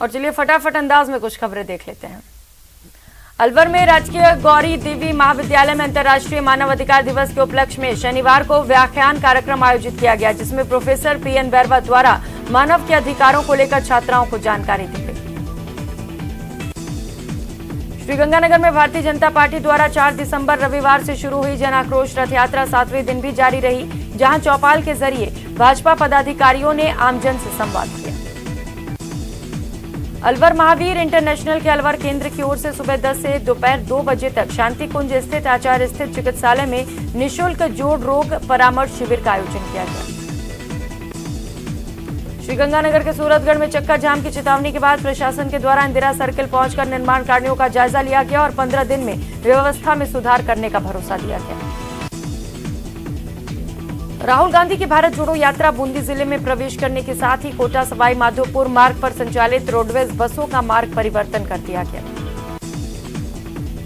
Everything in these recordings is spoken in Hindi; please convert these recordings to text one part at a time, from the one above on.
और चलिए फटाफट अंदाज में कुछ खबरें देख लेते हैं। अलवर में राजकीय गौरी देवी महाविद्यालय में अंतर्राष्ट्रीय मानव अधिकार दिवस के उपलक्ष्य में शनिवार को व्याख्यान कार्यक्रम आयोजित किया गया, जिसमें प्रोफेसर पीएन बैरवा द्वारा मानव के अधिकारों को लेकर छात्राओं को जानकारी दी गई। श्रीगंगानगर में भारतीय जनता पार्टी द्वारा 4 दिसंबर रविवार से शुरू हुई जन आक्रोश रथ यात्रा 7वें दिन भी जारी रही, जहां चौपाल के जरिए भाजपा पदाधिकारियों ने आमजन से संवाद किया। अलवर महावीर इंटरनेशनल के अलवर केंद्र की ओर से सुबह 10 से दोपहर 2 बजे तक शांति कुंज स्थित आचार्य स्थित चिकित्सालय में निःशुल्क जोड़ रोग परामर्श शिविर का आयोजन किया गया। श्रीगंगानगर के सूरतगढ़ में चक्का जाम की चेतावनी के बाद प्रशासन के द्वारा इंदिरा सर्किल पहुंचकर निर्माण कार्यों का जायजा लिया गया और 15 दिन में व्यवस्था में सुधार करने का भरोसा दिया गया। राहुल गांधी की भारत जोड़ो यात्रा बूंदी जिले में प्रवेश करने के साथ ही कोटा सवाई माधोपुर मार्ग पर संचालित रोडवेज बसों का मार्ग परिवर्तन कर दिया गया।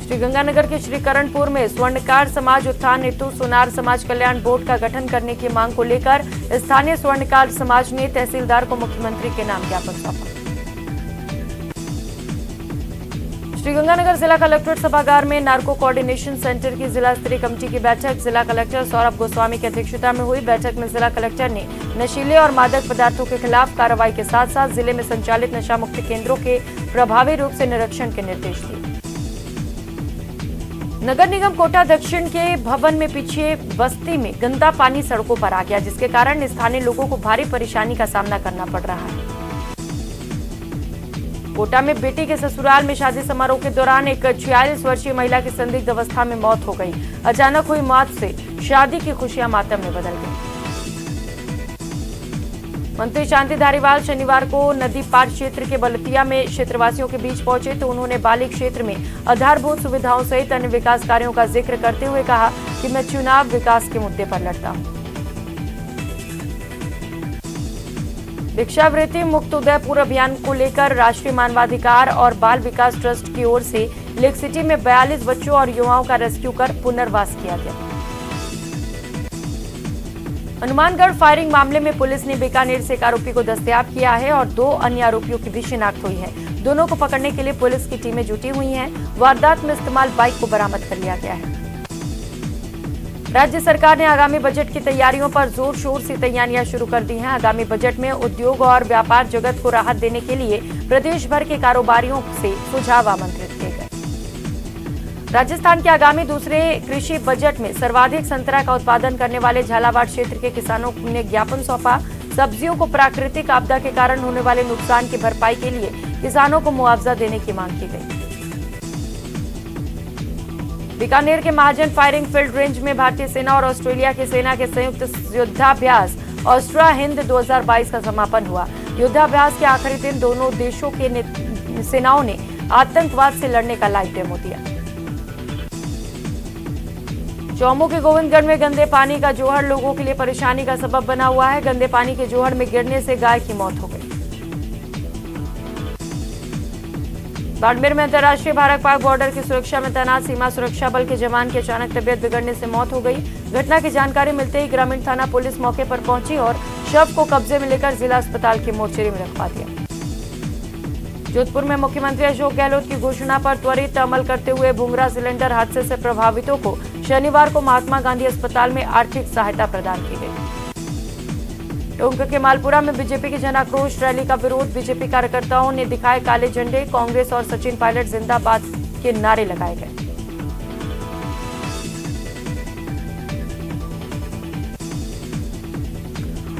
श्रीगंगानगर के श्रीकरणपुर में स्वर्णकार समाज उत्थान हेतु सोनार समाज कल्याण बोर्ड का गठन करने की मांग को लेकर स्थानीय स्वर्णकार समाज ने तहसीलदार को मुख्यमंत्री के नाम ज्ञापन सौंपा। श्रीगंगानगर जिला कलेक्ट्रेट सभागार में नार्को कोऑर्डिनेशन सेंटर की जिला स्तरीय कमेटी की बैठक जिला कलेक्टर सौरभ गोस्वामी की अध्यक्षता में हुई। बैठक में जिला कलेक्टर ने नशीले और मादक पदार्थों के खिलाफ कार्रवाई के साथ साथ जिले में संचालित नशा मुक्ति केंद्रों के प्रभावी रूप से निरीक्षण के निर्देश दिए। नगर निगम कोटा दक्षिण के भवन में पीछे बस्ती में गंदा पानी सड़कों पर आ गया, जिसके कारण स्थानीय लोगों को भारी परेशानी का सामना करना पड़ रहा है। कोटा में बेटी के ससुराल में शादी समारोह के दौरान एक 46 वर्षीय महिला की संदिग्ध अवस्था में मौत हो गई। अचानक हुई मौत से शादी की खुशियां मातम में बदल गई। मंत्री शांति धारीवाल शनिवार को नदी पार क्षेत्र के बलतिया में क्षेत्रवासियों के बीच पहुंचे तो उन्होंने बाली क्षेत्र में आधारभूत सुविधाओं सहित अन्य विकास कार्यों का जिक्र करते हुए कहा कि मैं चुनाव विकास के मुद्दे पर लड़ता हूं। भिक्षावृत्ति मुक्त उदयपुर अभियान को लेकर राष्ट्रीय मानवाधिकार और बाल विकास ट्रस्ट की ओर से लेक सिटी में 42 बच्चों और युवाओं का रेस्क्यू कर पुनर्वास किया गया। हनुमानगढ़ फायरिंग मामले में पुलिस ने बीकानेर से एक आरोपी को दस्तयाब किया है और 2 अन्य आरोपियों की भी शिनाख्त हुई है। दोनों को पकड़ने के लिए पुलिस की टीमें जुटी हुई हैं। वारदात में इस्तेमाल बाइक को बरामद कर लिया गया है। राज्य सरकार ने आगामी बजट की तैयारियों पर जोर शोर से तैयारियां शुरू कर दी हैं। आगामी बजट में उद्योग और व्यापार जगत को राहत देने के लिए प्रदेश भर के कारोबारियों से सुझाव आमंत्रित किए गए। राजस्थान के आगामी दूसरे कृषि बजट में सर्वाधिक संतरा का उत्पादन करने वाले झालावाड़ क्षेत्र के किसानों ने ज्ञापन सौंपा। सब्जियों को प्राकृतिक आपदा के कारण होने वाले नुकसान की भरपाई के लिए किसानों को मुआवजा देने की मांग की गई। बीकानेर के महाजन फायरिंग फील्ड रेंज में भारतीय सेना और ऑस्ट्रेलिया की सेना के संयुक्त युद्धाभ्यास ऑस्ट्रा हिंद 2022 का समापन हुआ। युद्धाभ्यास के आखिरी दिन दोनों देशों के सेनाओं ने आतंकवाद से लड़ने का लाइव डेमो दिया। चौमू के गोविंदगढ़ में गंदे पानी का जोहड़ लोगों के लिए परेशानी का सबब बना हुआ है। गंदे पानी के जोहड़ में गिरने से गाय की मौत हो गई। बाड़मेर में अंतर्राष्ट्रीय भारत पाक बॉर्डर की सुरक्षा में तैनात सीमा सुरक्षा बल के जवान की अचानक तबियत बिगड़ने से मौत हो गई। घटना की जानकारी मिलते ही ग्रामीण थाना पुलिस मौके पर पहुंची और शव को कब्जे में लेकर जिला अस्पताल की मोर्चरी में रखवा दिया। जोधपुर में मुख्यमंत्री अशोक गहलोत की घोषणा पर त्वरित अमल करते हुए भूंगरा सिलेंडर हादसे से प्रभावितों को शनिवार को महात्मा गांधी अस्पताल में आर्थिक सहायता प्रदान की गई। टोंक के मालपुरा में बीजेपी की जन आक्रोश रैली का विरोध। बीजेपी कार्यकर्ताओं ने दिखाए काले झंडे। कांग्रेस और सचिन पायलट जिंदाबाद के नारे लगाए गए।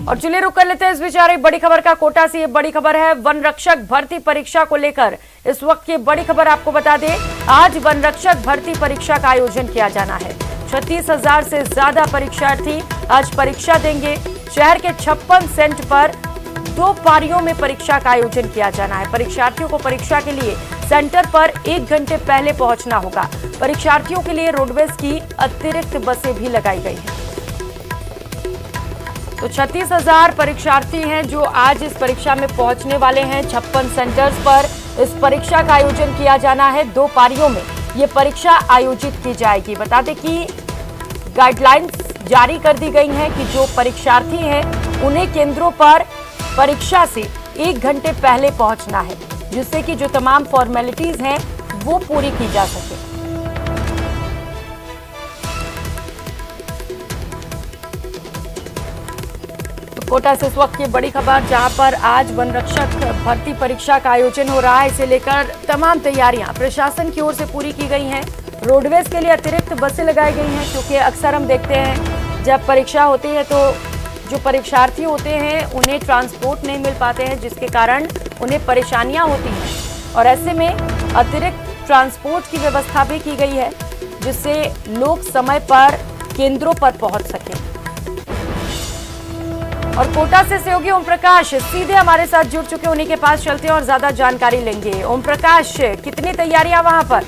और चलिए रुक कर लेते हैं इस बीच एक बड़ी खबर का कोटा से। ये बड़ी खबर है वन रक्षक भर्ती परीक्षा को लेकर। इस वक्त ये बड़ी खबर आपको बता दें, आज वन रक्षक भर्ती परीक्षा का आयोजन किया जाना है। 36,000 से ज्यादा परीक्षार्थी आज परीक्षा देंगे। शहर के 56 सेंटर पर 2 पारियों में परीक्षा का आयोजन किया जाना है। परीक्षार्थियों को परीक्षा के लिए सेंटर पर 1 घंटे पहले पहुंचना होगा। परीक्षार्थियों के लिए रोडवेज की अतिरिक्त बसें भी लगाई गई हैं। तो 36,000 परीक्षार्थी हैं जो आज इस परीक्षा में पहुंचने वाले हैं। 56 सेंटर्स पर इस परीक्षा का आयोजन किया जाना है। 2 पारियों में ये परीक्षा आयोजित की जाएगी। बता दें कि गाइडलाइंस जारी कर दी गई हैं कि जो परीक्षार्थी हैं उन्हें केंद्रों पर परीक्षा से 1 घंटे पहले पहुंचना है। जिससे कि जो तमाम फॉर्मेलिटीज हैं वो पूरी की जा सके। कोटा से इस वक्त की बड़ी खबर, जहां पर आज वन रक्षक भर्ती परीक्षा का आयोजन हो रहा है। इसे लेकर तमाम तैयारियां प्रशासन की ओर से पूरी की गई हैं। रोडवेज के लिए अतिरिक्त बसें लगाई गई हैं, क्योंकि अक्सर हम देखते हैं जब परीक्षा होती है तो जो परीक्षार्थी होते हैं उन्हें ट्रांसपोर्ट नहीं मिल पाते हैं, जिसके कारण उन्हें परेशानियां होती हैं। और ऐसे में अतिरिक्त ट्रांसपोर्ट की व्यवस्था भी की गई है, जिससे लोग समय पर केंद्रों पर पहुंच सकें। और कोटा से सहयोगी ओम प्रकाश सीधे हमारे साथ जुड़ चुके, उन्हीं के पास चलते हैं और ज्यादा जानकारी लेंगे। ओम प्रकाश, कितनी तैयारियां वहां पर?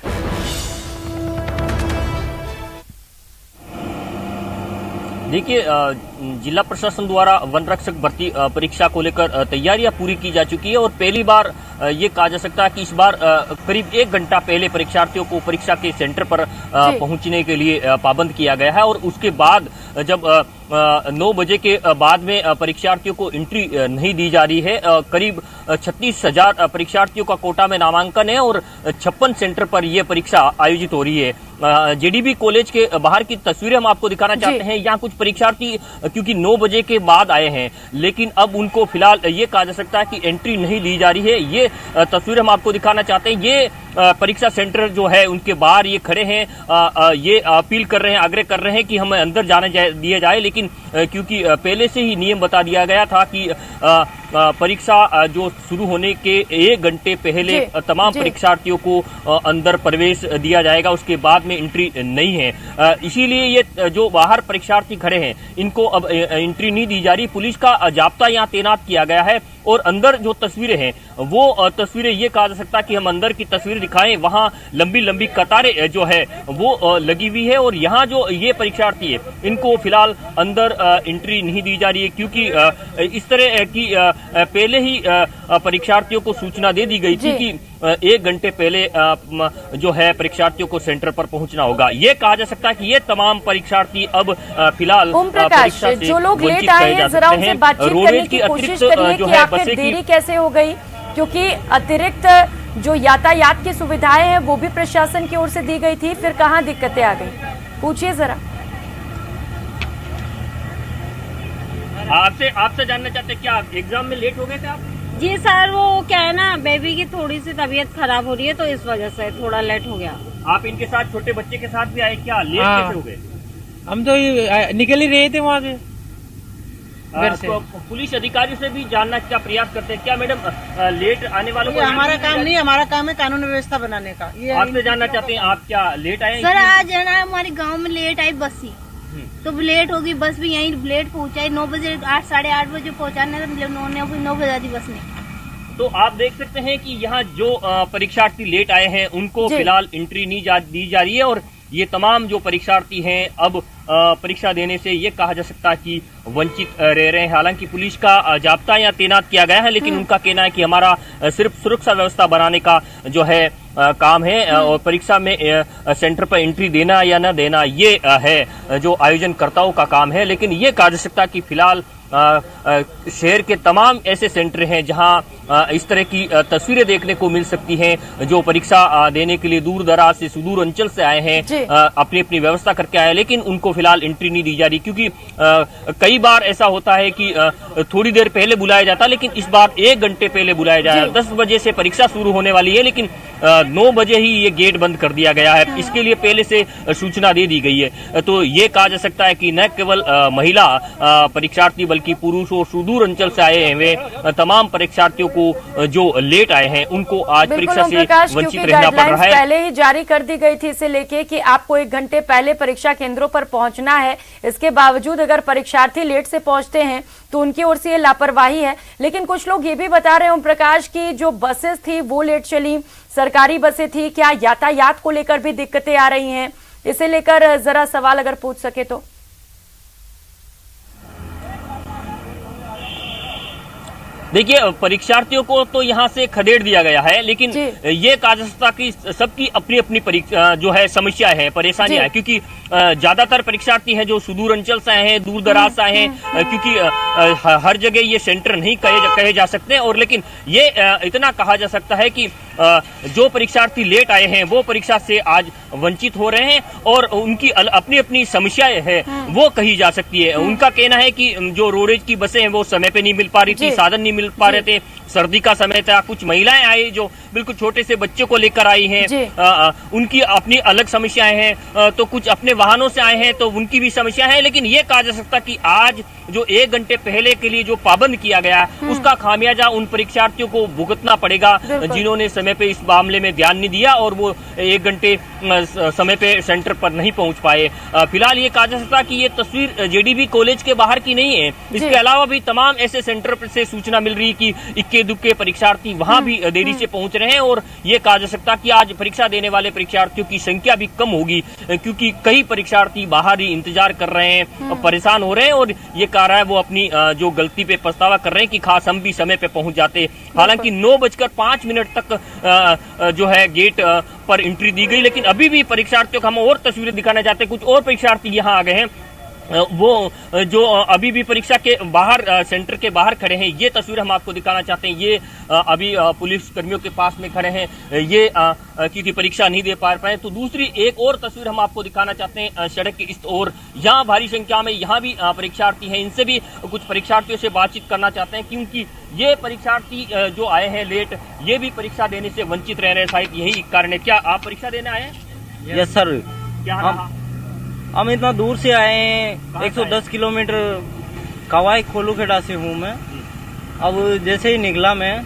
देखिए, जिला प्रशासन द्वारा वन रक्षक भर्ती परीक्षा को लेकर तैयारियां पूरी की जा चुकी है और पहली बार ये कहा जा सकता है कि इस बार करीब 1 घंटा पहले परीक्षार्थियों को परीक्षा के सेंटर पर पहुंचने के लिए पाबंद किया गया है। और उसके बाद जब 9 बजे के बाद में परीक्षार्थियों को एंट्री नहीं दी जा रही है। करीब 36,000 परीक्षार्थियों का कोटा में नामांकन है और 56 सेंटर पर यह परीक्षा आयोजित हो रही है। जेडीबी कॉलेज के बाहर की तस्वीरें हम आपको दिखाना चाहते हैं। यहाँ कुछ परीक्षार्थी क्योंकि 9 बजे के बाद आए हैं, लेकिन अब उनको फिलहाल ये कहा जा सकता है कि एंट्री नहीं दी जा रही है। ये तस्वीर हम आपको दिखाना चाहते हैं। ये परीक्षा सेंटर जो है उनके बाहर ये खड़े हैं, ये अपील कर रहे हैं, आग्रह कर रहे हैं कि हमें अंदर जाने दिया जाए, लेकिन क्योंकि पहले से ही नियम बता दिया गया था कि परीक्षा जो शुरू होने के 1 घंटे पहले तमाम परीक्षार्थियों को अंदर प्रवेश दिया जाएगा, उसके बाद में एंट्री नहीं है। इसीलिए ये जो बाहर परीक्षार्थी खड़े हैं इनको अब एंट्री नहीं दी जा रही। पुलिस का जाब्ता यहाँ तैनात किया गया है और अंदर जो तस्वीरें हैं वो तस्वीरें ये कहा जा सकता है कि हम अंदर की तस्वीर दिखाएं। वहां लंबी लंबी कतारें जो है वो लगी हुई है और यहाँ जो ये परीक्षार्थी है इनको फिलहाल अंदर एंट्री नहीं दी जा रही है, क्योंकि इस तरह की पहले ही परीक्षार्थियों को सूचना दे दी गई थी कि 1 घंटे पहले जो है परीक्षार्थियों को सेंटर पर पहुंचना होगा। ये कहा जा सकता है कि ये तमाम परीक्षार्थी अब फिलहाल परीक्षा से जो लोग लेट आए हैं, जरा उनसे बातचीत करने की कोशिश करिए कि आखिर देरी कैसे हो गई, क्योंकि अतिरिक्त जो यातायात की सुविधाएं हैं वो भी प्रशासन की ओर से दी गई थी, फिर कहाँ दिक्कतें आ गई, पूछिए जरा। आपसे जानना चाहते हैं, क्या एग्जाम में लेट हो गए थे आप? जी सर, वो क्या है ना, बेबी की थोड़ी सी तबीयत खराब हो रही है तो इस वजह से थोड़ा लेट हो गया। आप इनके साथ छोटे बच्चे के साथ भी आए, क्या लेट कैसे हो गए? हम तो निकल ही रहे थे वहाँ से घर से। पुलिस अधिकारियों से भी जानना क्या प्रयास करते हैं, क्या मैडम लेट आने वालों को? हमारा काम नहीं, हमारा काम है कानून व्यवस्था बनाने का। ये आपसे जानना चाहते हैं, आप क्या लेट आए? सर आज है ना हमारे गांव में लेट आई बस ही, तो लेट होगी, बस भी यहीं लेट पहुंचाई। 9 बजे 8 साढ़े 8 बजे पहुंचाने, 9 बजा दी बस ने। तो आप देख सकते हैं कि यहाँ जो परीक्षार्थी लेट आए हैं उनको फिलहाल एंट्री नहीं दी जा रही है और ये तमाम जो परीक्षार्थी हैं अब परीक्षा देने से ये कहा जा सकता है कि वंचित रह रहे हैं। हालांकि पुलिस का जाब्ता यहाँ तैनात किया गया है, लेकिन उनका कहना है कि हमारा सिर्फ सुरक्षा व्यवस्था बनाने का जो है काम है और परीक्षा में सेंटर पर एंट्री देना या न देना ये है जो आयोजनकर्ताओं का काम है। लेकिन ये कहा जा सकता है कि फिलहाल शहर के तमाम ऐसे सेंटर हैं जहां इस तरह की तस्वीरें देखने को मिल सकती हैं, जो परीक्षा देने के लिए दूर दराज से सुदूर अंचल से आए हैं, अपनी अपनी व्यवस्था करके आए, लेकिन उनको फिलहाल एंट्री नहीं दी जा रही। क्योंकि कई बार ऐसा होता है कि थोड़ी देर पहले बुलाया जाता, लेकिन इस बार 1 घंटे पहले बुलाया जाए। 10 बजे से परीक्षा शुरू होने वाली है, लेकिन 9 बजे ही ये गेट बंद कर दिया गया है। इसके लिए पहले से सूचना दे दी गई है। तो ये कहा जा सकता है कि न केवल महिला परीक्षार्थी बल्कि पुरुष और सुदूर अंचल से आए हुए तमाम परीक्षार्थियों को जो लेट आए हैं उनको आज परीक्षा से वंचित रहना पड़ रहा है। पहले ही जारी कर दी गई थी इसे लेके कि आपको 1 घंटे पहले परीक्षा केंद्रों पर पहुंचना है। इसके बावजूद अगर परीक्षार्थी लेट से पहुंचते हैं तो उनकी ओर से ये लापरवाही है। लेकिन कुछ लोग ये भी बता रहे हैं ओम प्रकाश की जो बसेस थी वो लेट चली, सरकारी बसें थी, क्या यातायात को लेकर भी दिक्कतें आ रही हैं? इसे लेकर जरा सवाल अगर पूछ सके तो। देखिए, परीक्षार्थियों को तो यहाँ से खदेड़ दिया गया है, लेकिन जी। ये कहा जा सकता कि सबकी अपनी अपनी जो है समस्याएं हैं, परेशानियां हैं, क्योंकि ज्यादातर परीक्षार्थी हैं जो सुदूर अंचल से आए हैं, दूर दराज से आए हैं, क्योंकि हर जगह ये सेंटर नहीं कहे जा सकते। और लेकिन ये इतना कहा जा सकता है कि जो परीक्षार्थी लेट आए हैं वो परीक्षा से आज वंचित हो रहे हैं और उनकी अपनी अपनी समस्याएं हैं वो कही जा सकती है। उनका कहना है कि जो रोडवेज की बसें हैं वो समय पे नहीं मिल पा रही थी, साधन नहीं मिल पा रहे थे, सर्दी का समय था, कुछ महिलाएं आई जो बिल्कुल छोटे से बच्चे को लेकर आई हैं, उनकी अपनी अलग समस्याएं हैं, तो कुछ अपने वाहनों से आए हैं तो उनकी भी समस्या है। लेकिन ये कहा जा सकता कि आज जो 1 घंटे पहले के लिए जो पाबंद किया गया उसका खामियाजा उन परीक्षार्थियों को भुगतना पड़ेगा जिन्होंने समय पे इस मामले में ध्यान नहीं दिया और वो 1 घंटे समय पे सेंटर पर नहीं पहुंच पाए। फिलहाल ये कहा जा सकता कि ये तस्वीर जेडीबी कॉलेज के बाहर की नहीं है, इसके अलावा भी तमाम ऐसे सेंटर पर से सूचना मिल रही है कि इक्के दुक्के परीक्षार्थी वहां भी देरी से पहुंच रहे हैं और ये कहा जा सकता कि आज परीक्षा देने वाले परीक्षार्थियों की संख्या भी कम होगी, क्योंकि कई परीक्षार्थी बाहर ही इंतजार कर रहे हैं, परेशान हो रहे हैं और ये कह रहा है वो अपनी जो गलती पे पछतावा कर रहे हैं कि खास हम भी समय पे पहुंच जाते। हालांकि 9:05 तक जो है गेट पर एंट्री दी गई, लेकिन अभी भी परीक्षार्थियों को हम और तस्वीरें दिखाना चाहते हैं। कुछ और परीक्षार्थी यहाँ आ गए हैं, वो जो अभी भी परीक्षा के बाहर सेंटर के बाहर खड़े हैं, ये तस्वीर हम आपको दिखाना चाहते हैं। ये अभी पुलिस कर्मियों के पास में खड़े हैं, ये क्योंकि परीक्षा नहीं दे पा रहे हैं। तो दूसरी एक और तस्वीर हम आपको दिखाना चाहते हैं सड़क की इस ओर, यहाँ भारी संख्या में यहाँ भी परीक्षार्थी हैं, इनसे भी कुछ परीक्षार्थियों से बातचीत करना चाहते हैं, क्योंकि ये परीक्षार्थी जो आए हैं लेट, ये भी परीक्षा देने से वंचित रह रहे हैं, शायद यही कारण है। क्या आप परीक्षा देने आए हैं? Yes sir. क्या रहा? हम इतना दूर से आए हैं, 110 किलोमीटर कवाई खोलू खेड़ा से हूँ मैं। अब जैसे ही निकला मैं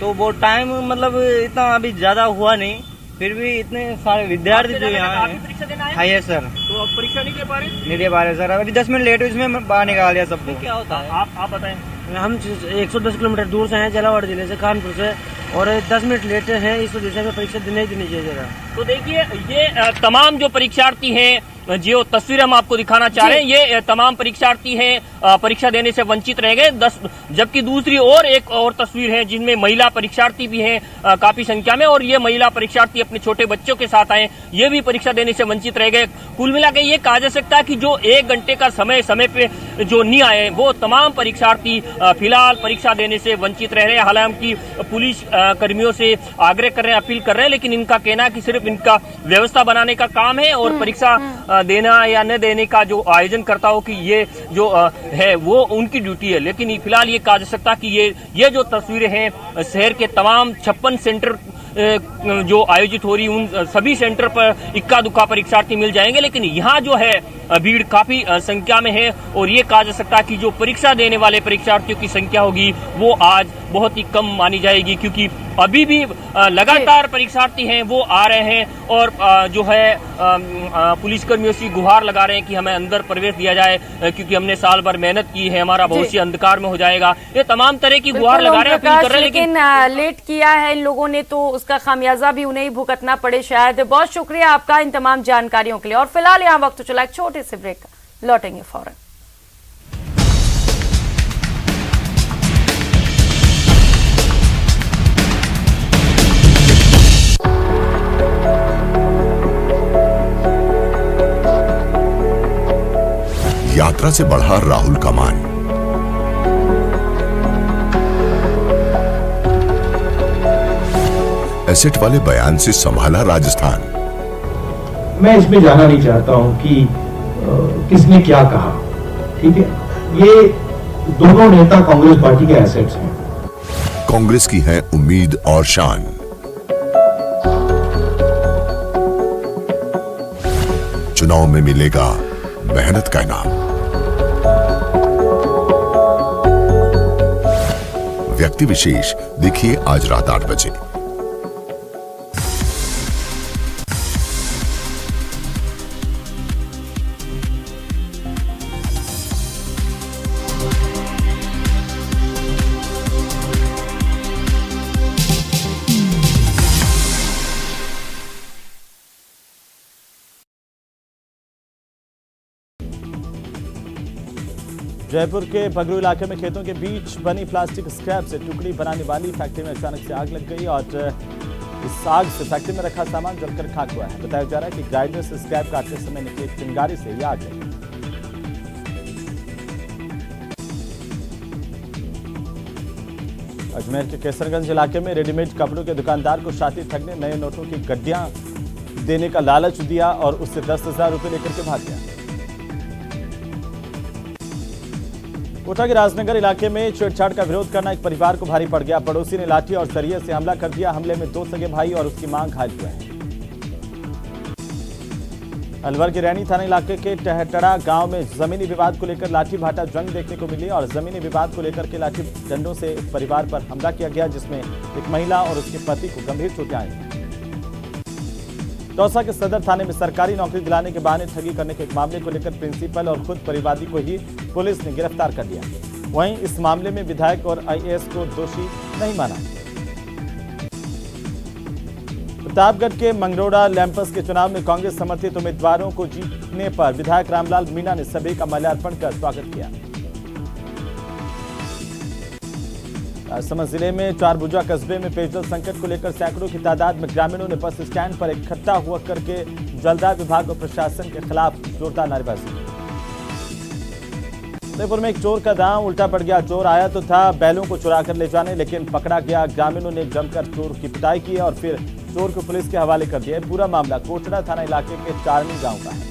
तो वो टाइम मतलब इतना अभी ज्यादा हुआ नहीं, फिर भी इतने सारे विद्यार्थी जो यहाँ हैं। हाँ यस सर। तो अब परीक्षा नहीं दे पा रहे? नहीं दे पा रहे सर, अभी 10 मिनट लेट हुई, इसमें मैं बाहर निकाल दिया सबको। क्या होता है आप बताएं। हम 110 किलोमीटर दूर से हैं, झालावाड़ जिले से, कानपुर से, और 10 मिनट लेट हैं, इस वजह से हमें परीक्षा नहीं देनी चाहिए। तो देखिए, ये तमाम जो परीक्षार्थी हैं, जो तस्वीर हम आपको दिखाना चाह रहे हैं, ये तमाम परीक्षार्थी हैं परीक्षा देने से वंचित रह गए। 10 जबकि दूसरी ओर एक और तस्वीर है जिनमें महिला परीक्षार्थी भी हैं काफी संख्या में, और ये महिला परीक्षार्थी अपने छोटे बच्चों के साथ आए, ये भी परीक्षा देने से वंचित रह गए। कुल मिला के ये कहा जा सकता है कि जो 1 घंटे का समय पे जो नहीं आए वो तमाम परीक्षार्थी फिलहाल परीक्षा देने से वंचित रह रहे हैं। हालांकि पुलिस कर्मियों से आग्रह कर रहे हैं, अपील कर रहे हैं, लेकिन इनका कहना है कि सिर्फ इनका व्यवस्था बनाने का काम है और परीक्षा देना या न देने का जो आयोजन करता हो कि ये जो है वो उनकी ड्यूटी है। लेकिन फिलहाल ये कहा जा सकता कि ये जो तस्वीरें हैं शहर के तमाम 56 सेंटर जो आयोजित हो रही उन सभी सेंटर पर इक्का दुक्का परीक्षार्थी मिल जाएंगे, लेकिन यहाँ जो है भीड़ काफी संख्या में है और ये कहा जा सकता है कि जो परीक्षा देने वाले परीक्षार्थियों की संख्या होगी वो आज बहुत ही कम मानी जाएगी, क्योंकि अभी भी लगातार परीक्षार्थी हैं वो आ रहे हैं और जो है पुलिस कर्मियों से गुहार लगा रहे हैं कि हमें अंदर प्रवेश दिया जाए, क्योंकि हमने साल भर मेहनत की है, हमारा भविष्य अंधकार में हो जाएगा। ये तमाम तरह की गुहार लगा रहे हैं, अपील कर रहे हैं, लेकिन लेट किया है इन लोगों ने तो उसका खामियाजा भी उन्हें ही भुगतना पड़े शायद। बहुत शुक्रिया आपका इन तमाम जानकारियों के लिए। और फिलहाल यहाँ वक्त चला एक छोटे से ब्रेक, लौटेंगे फौरन। यात्रा से बढ़ा राहुल का मान। एसेट वाले बयान से संभाला राजस्थान। मैं इसमें जाना नहीं चाहता हूं कि किसने क्या कहा, ठीक है। ये दोनों नेता कांग्रेस पार्टी के एसेट्स हैं। कांग्रेस की है उम्मीद और शान। चुनाव में मिलेगा मेहनत का इनाम। व्यक्ति विशेष देखिए आज रात 8 बजे। जयपुर के बगरू इलाके में खेतों के बीच बनी प्लास्टिक स्क्रैप से टुकड़ी बनाने वाली फैक्ट्री में अचानक से आग लग गई और इस आग से फैक्ट्री में रखा सामान जलकर खाक हुआ है। बताया जा रहा है कि ग्राइंडर से स्क्रैप काटते समय निकली एक चिंगारी से यह आग लगी। अजमेर के केसरगंज इलाके में रेडीमेड कपड़ों के दुकानदार को शातिर ठग ने नए नोटों की गड्डियां देने का लालच दिया और उससे 10,000 रुपए लेकर के भाग गया। कोटा के राजनगर इलाके में छेड़छाड़ का विरोध करना एक परिवार को भारी पड़ गया। पड़ोसी ने लाठी और सरिये से हमला कर दिया। हमले में 2 सगे भाई और उसकी मां घायल हुए हैं। अलवर के रैनी थाना इलाके के टहटड़ा गांव में जमीनी विवाद को लेकर लाठी भाटा जंग देखने को मिली और जमीनी विवाद को लेकर के लाठी डंडों से एक परिवार पर हमला किया गया, जिसमें एक महिला और उसके पति को गंभीर चोटें आई। दौसा के सदर थाने में सरकारी नौकरी दिलाने के बहाने ठगी करने के एक मामले को लेकर प्रिंसिपल और खुद परिवादी को ही पुलिस ने गिरफ्तार कर लिया। वहीं इस मामले में विधायक और आईएएस को दोषी नहीं माना। प्रतापगढ़ के मंगरोड़ा लैंपस के चुनाव में कांग्रेस समर्थित उम्मीदवारों को जीतने पर विधायक रामलाल मीणा ने सभी का माल्यार्पण कर स्वागत किया। राजसमंद जिले में चारभुजा कस्बे में पेयजल संकट को लेकर सैकड़ों की तादाद में ग्रामीणों ने बस स्टैंड पर इकट्ठा हुआ करके जलदाय विभाग और प्रशासन के खिलाफ जोरदार नारेबाजी की। उदयपुर में एक चोर का दांव उल्टा पड़ गया। चोर आया तो था बैलों को चुरा कर ले जाने, लेकिन पकड़ा गया। ग्रामीणों ने जमकर चोर की पिटाई की और फिर चोर को पुलिस के हवाले कर दिया। पूरा मामला कोटड़ा थाना इलाके के चारनी गांव का है।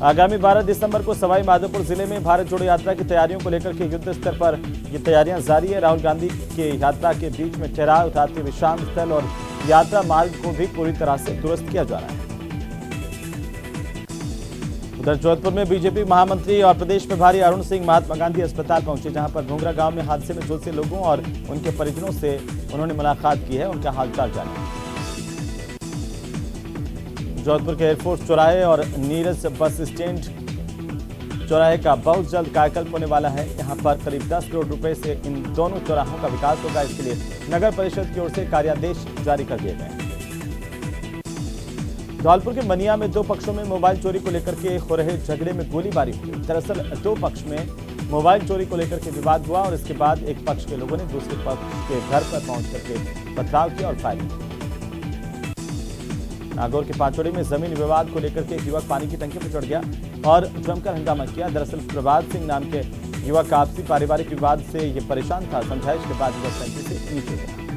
आगामी 12 दिसंबर को सवाई माधोपुर जिले में भारत जोड़ो यात्रा की तैयारियों को लेकर के युद्ध स्तर पर ये तैयारियां जारी है। राहुल गांधी के यात्रा के बीच में ठहराव, रात्रि विश्राम स्थल और यात्रा मार्ग को भी पूरी तरह से दुरुस्त किया जा रहा है। उधर जोधपुर में बीजेपी महामंत्री और प्रदेश प्रभारी अरुण सिंह महात्मा गांधी अस्पताल पहुंचे, जहां पर घुंगरा गांव में हादसे में झुलसे लोगों और उनके परिजनों से उन्होंने मुलाकात की है, उनका हालचाल जाना। जोधपुर के एयरफोर्स चौराहे और नीरज बस स्टैंड चौराहे का बहुत जल्द कायाकल्प होने वाला है। यहां पर करीब 10 करोड़ रुपए से इन दोनों चौराहों का विकास होगा। इसके लिए नगर परिषद की ओर से कार्यादेश जारी कर दिए गए हैं। धौलपुर के मनिया में 2 पक्षों में मोबाइल चोरी को लेकर के हो रहे झगड़े में गोलीबारी हुई। दरअसल 2 पक्ष में मोबाइल चोरी को लेकर के विवाद हुआ और इसके बाद एक पक्ष के लोगों ने दूसरे पक्ष के घर पर पहुंच करके पथराव किया और फायरिंग की। नागौर के पाचोड़ी में जमीन विवाद को लेकर के एक युवक पानी की टंकी पर चढ़ गया और जमकर हंगामा किया। दरअसल प्रभात सिंह नाम के युवक का आपसी पारिवारिक विवाद से ये परेशान था। समझाइश के बाद युवक टंकी से नीचे गिरा।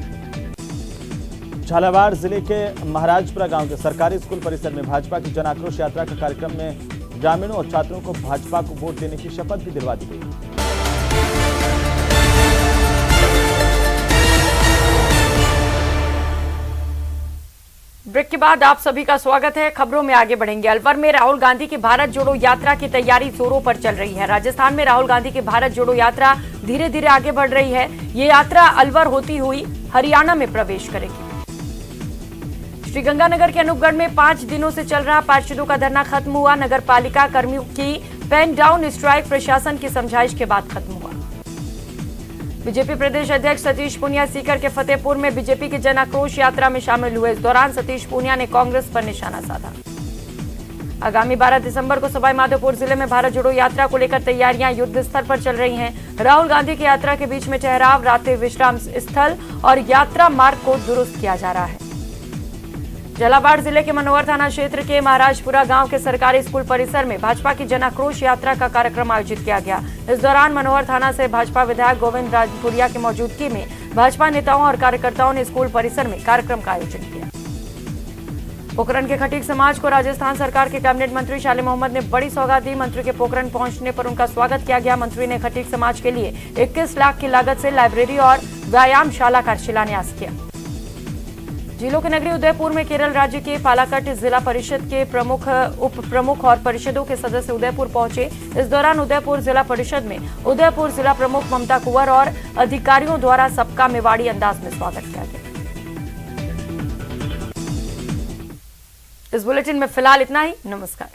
झालावाड़ जिले के महाराजपुरा गांव के सरकारी स्कूल परिसर में भाजपा की जन आक्रोश यात्रा के कार्यक्रम में ग्रामीणों और छात्रों को भाजपा को वोट देने की शपथ भी दिलवा दी गई। ब्रेक के बाद आप सभी का स्वागत है। खबरों में आगे बढ़ेंगे। अलवर में राहुल गांधी की भारत जोड़ो यात्रा की तैयारी जोरों पर चल रही है। राजस्थान में राहुल गांधी की भारत जोड़ो यात्रा धीरे धीरे आगे बढ़ रही है। ये यात्रा अलवर होती हुई हरियाणा में प्रवेश करेगी। श्रीगंगानगर के अनूपगढ़ में 5 दिनों से चल रहा पार्षदों का धरना खत्म हुआ। नगर पालिका कर्मियों की पेन डाउन स्ट्राइक प्रशासन की समझाइश के बाद खत्म हुआ। बीजेपी प्रदेश अध्यक्ष सतीश पूनिया सीकर के फतेहपुर में बीजेपी की जन आक्रोश यात्रा में शामिल हुए। इस दौरान सतीश पूनिया ने कांग्रेस पर निशाना साधा। आगामी 12 दिसंबर को सवाई माधोपुर जिले में भारत जोड़ो यात्रा को लेकर तैयारियां युद्ध स्तर पर चल रही हैं। राहुल गांधी की यात्रा के बीच में ठहराव, रात्रि विश्राम स्थल और यात्रा मार्ग को दुरुस्त किया जा रहा है। झालावाड़ जिले के मनोहर थाना क्षेत्र के महाराजपुरा गांव के सरकारी स्कूल परिसर में भाजपा की जन आक्रोश यात्रा का कार्यक्रम आयोजित किया गया। इस दौरान मनोहर थाना से भाजपा विधायक गोविंद राजपुरिया की मौजूदगी में भाजपा नेताओं और कार्यकर्ताओं ने स्कूल परिसर में कार्यक्रम का आयोजन किया। पोखरण के खटीक समाज को राजस्थान सरकार के कैबिनेट मंत्री शाले मोहम्मद ने बड़ी सौगात दी। मंत्री के पोखरण पहुंचने पर उनका स्वागत किया गया। मंत्री ने खटीक समाज के लिए 21 लाख की लागत से लाइब्रेरी और व्यायामशाला का शिलान्यास किया। जिलों की नगरी उदयपुर में केरल राज्य के पालाकट जिला परिषद के प्रमुख, उप प्रमुख और परिषदों के सदस्य उदयपुर पहुंचे। इस दौरान उदयपुर जिला परिषद में उदयपुर जिला प्रमुख ममता कुंवर और अधिकारियों द्वारा सबका मेवाड़ी अंदाज में स्वागत किया गया। इस बुलेटिन में फिलहाल इतना ही। नमस्कार।